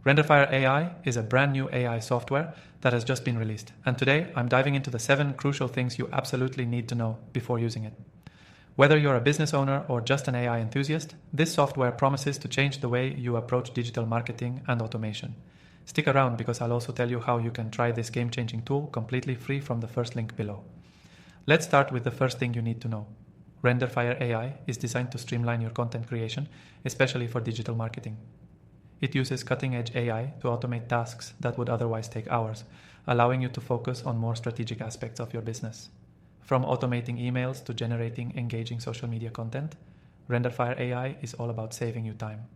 Renderfire AI is a brand new AI software that has just been released, and today I'm diving into the 7 crucial things you absolutely need to know before using it. Whether you're a business owner or just an AI enthusiast, this software promises to change the way you approach digital marketing and automation. Stick around because I'll also tell you how you can try this game-changing tool completely free from the first link below. Let's start with the first thing you need to know. Renderfire AI is designed to streamline your content creation, especially for digital marketing. It uses cutting-edge AI to automate tasks that would otherwise take hours, allowing you to focus on more strategic aspects of your business. From automating emails to generating engaging social media content, Renderfire AI is all about saving you time.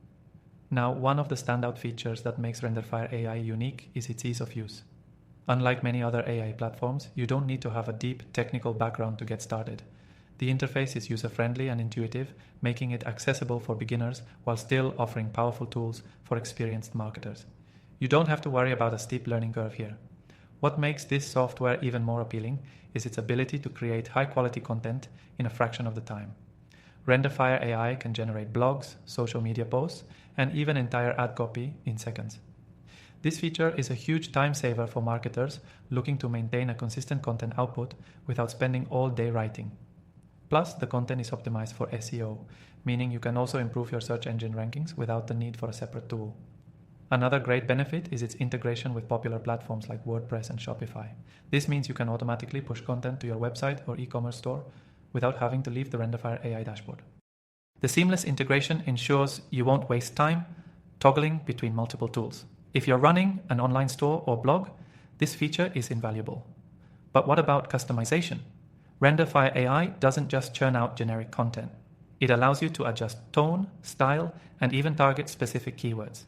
Now, one of the standout features that makes Renderfire AI unique is its ease of use. Unlike many other AI platforms, you don't need to have a deep technical background to get started. The interface is user-friendly and intuitive, making it accessible for beginners while still offering powerful tools for experienced marketers. You don't have to worry about a steep learning curve here. What makes this software even more appealing is its ability to create high-quality content in a fraction of the time. Renderfire AI can generate blogs, social media posts, and even entire ad copy in seconds. This feature is a huge time saver for marketers looking to maintain a consistent content output without spending all day writing. Plus, the content is optimized for SEO, meaning you can also improve your search engine rankings without the need for a separate tool. Another great benefit is its integration with popular platforms like WordPress and Shopify. This means you can automatically push content to your website or e-commerce store without having to leave the Renderfire AI dashboard. The seamless integration ensures you won't waste time toggling between multiple tools. If you're running an online store or blog, this feature is invaluable. But what about customization? Renderfire AI doesn't just churn out generic content. It allows you to adjust tone, style, and even target specific keywords.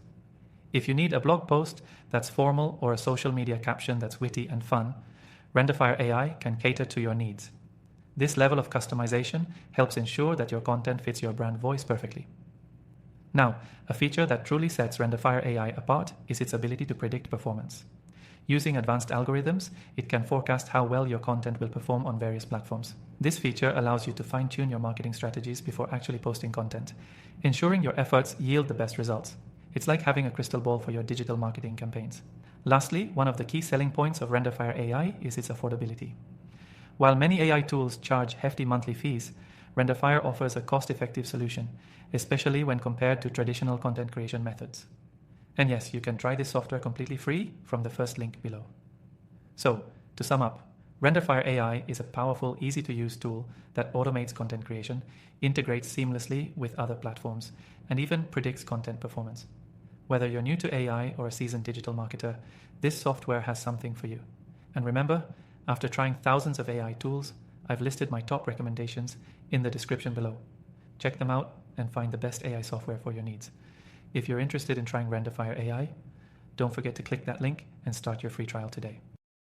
If you need a blog post that's formal or a social media caption that's witty and fun, Renderfire AI can cater to your needs. This level of customization helps ensure that your content fits your brand voice perfectly. Now, a feature that truly sets Renderfire AI apart is its ability to predict performance. Using advanced algorithms, it can forecast how well your content will perform on various platforms. This feature allows you to fine-tune your marketing strategies before actually posting content, ensuring your efforts yield the best results. It's like having a crystal ball for your digital marketing campaigns. Lastly, one of the key selling points of Renderfire AI is its affordability. While many AI tools charge hefty monthly fees, Renderfire offers a cost-effective solution, especially when compared to traditional content creation methods. And yes, you can try this software completely free from the first link below. So, to sum up, Renderfire AI is a powerful, easy-to-use tool that automates content creation, integrates seamlessly with other platforms, and even predicts content performance. Whether you're new to AI or a seasoned digital marketer, this software has something for you. And remember, after trying thousands of AI tools, I've listed my top recommendations in the description below. Check them out and find the best AI software for your needs. If you're interested in trying Renderfire AI, don't forget to click that link and start your free trial today.